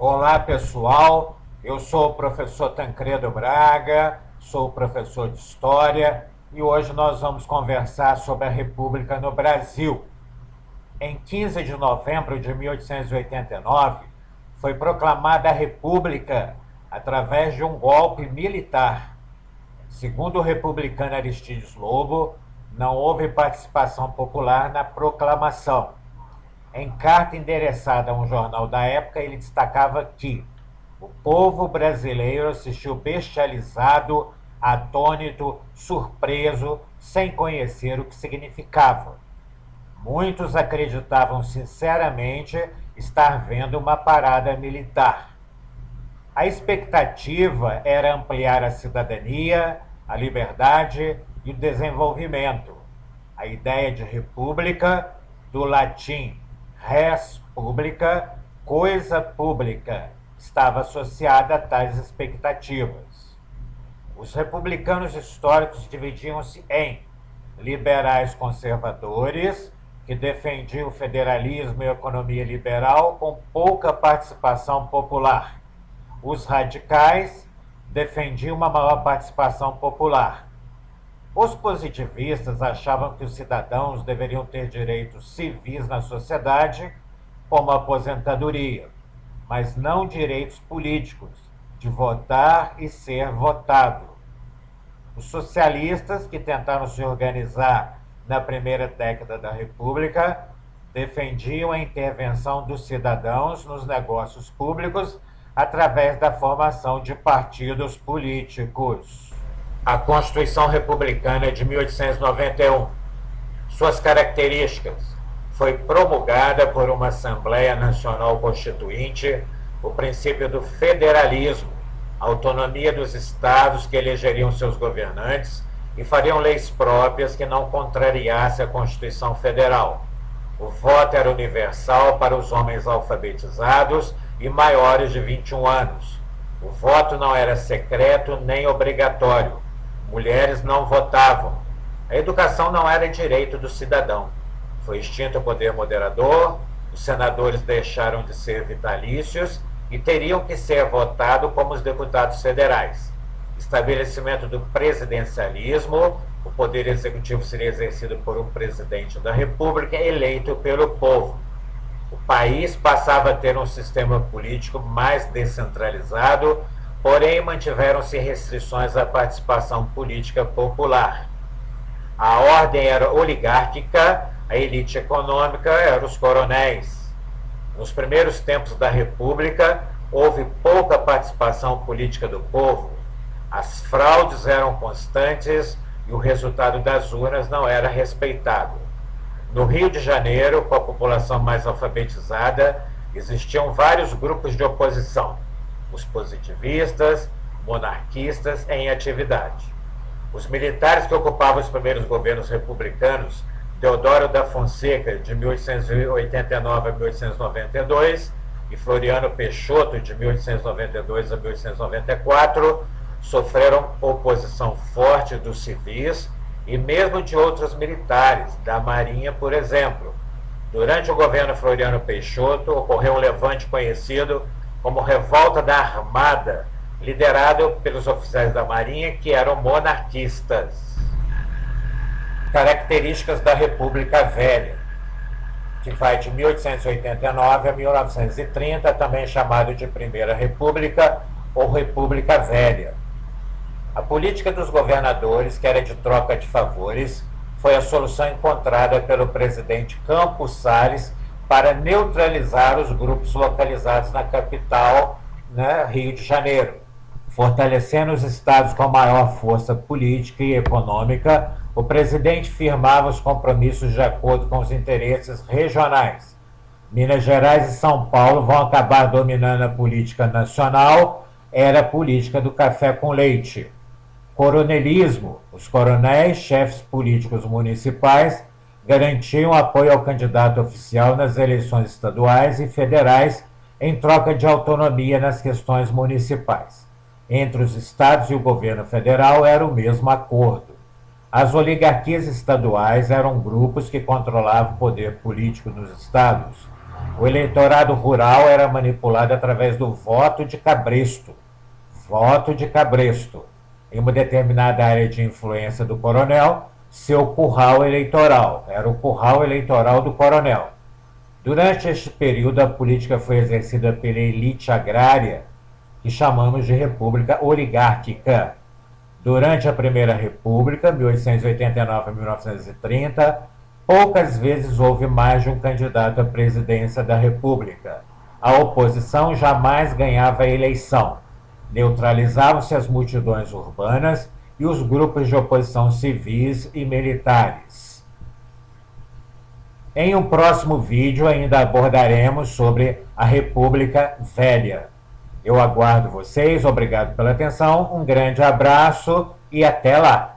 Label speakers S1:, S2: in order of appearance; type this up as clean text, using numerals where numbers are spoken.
S1: Olá, pessoal. Eu sou o professor Tancredo Braga, sou professor de História e hoje nós vamos conversar sobre a República no Brasil. Em 15 de novembro de 1889, foi proclamada a República através de um golpe militar. Segundo o republicano Aristides Lobo, não houve participação popular na proclamação. Em carta endereçada a um jornal da época, ele destacava que o povo brasileiro assistiu bestializado, atônito, surpreso, sem conhecer o que significava. Muitos acreditavam sinceramente estar vendo uma parada militar. A expectativa era ampliar a cidadania, a liberdade e o desenvolvimento. A ideia de república, do latim res publica, coisa pública, estava associada a tais expectativas. Os republicanos históricos dividiam-se em liberais conservadores, que defendiam o federalismo e a economia liberal com pouca participação popular. Os radicais defendiam uma maior participação popular. Os positivistas achavam que os cidadãos deveriam ter direitos civis na sociedade, como a aposentadoria, mas não direitos políticos, de votar e ser votado. Os socialistas, que tentaram se organizar na primeira década da República, defendiam a intervenção dos cidadãos nos negócios públicos através da formação de partidos políticos. A Constituição Republicana de 1891. Suas características: foi promulgada por uma Assembleia Nacional Constituinte o princípio do federalismo, a autonomia dos estados que elegeriam seus governantes e fariam leis próprias que não contrariassem a Constituição Federal. O voto era universal para os homens alfabetizados e maiores de 21 anos. O voto não era secreto nem obrigatório. Mulheres não votavam. A educação não era direito do cidadão. Foi extinto o poder moderador, os senadores deixaram de ser vitalícios e teriam que ser votados como os deputados federais. Estabelecimento do presidencialismo, o poder executivo seria exercido por um presidente da República eleito pelo povo. O país passava a ter um sistema político mais descentralizado, porém mantiveram-se restrições à participação política popular. A ordem era oligárquica, a elite econômica eram os coronéis. Nos primeiros tempos da República, houve pouca participação política do povo. As fraudes eram constantes e o resultado das urnas não era respeitado. No Rio de Janeiro, com a população mais alfabetizada, existiam vários grupos de oposição. Os positivistas, monarquistas em atividade. Os militares que ocupavam os primeiros governos republicanos, Deodoro da Fonseca, de 1889 a 1892, e Floriano Peixoto, de 1892 a 1894, sofreram oposição forte dos civis e mesmo de outros militares, da Marinha, por exemplo. Durante o governo Floriano Peixoto, ocorreu um levante conhecido como Revolta da Armada, liderado pelos oficiais da Marinha que eram monarquistas. Características da República Velha, que vai de 1889 a 1930, também chamado de Primeira República ou República Velha. A política dos governadores, que era de troca de favores, foi a solução encontrada pelo presidente Campos Salles para neutralizar os grupos localizados na capital, Rio de Janeiro, fortalecendo os estados com maior força política e econômica. O presidente firmava os compromissos de acordo com os interesses regionais. Minas Gerais e São Paulo vão acabar dominando a política nacional, era a política do café com leite. Coronelismo, os coronéis, chefes políticos municipais, garantiam apoio ao candidato oficial nas eleições estaduais e federais em troca de autonomia nas questões municipais. Entre os estados e o governo federal era o mesmo acordo. As oligarquias estaduais eram grupos que controlavam o poder político nos estados O eleitorado rural era manipulado através do voto de cabresto. Voto de cabresto. Em uma determinada área de influência do coronel, seu curral eleitoral. Era o curral eleitoral do coronel. Durante este período, a política foi exercida pela elite agrária, que chamamos de república oligárquica. Durante a Primeira República, 1889 a 1930, poucas vezes houve mais de um candidato à presidência da República. A oposição jamais ganhava a eleição. Neutralizavam-se as multidões urbanas e os grupos de oposição civis e militares. Em um próximo vídeo ainda abordaremos sobre a República Velha. Eu aguardo vocês, obrigado pela atenção, um grande abraço e até lá!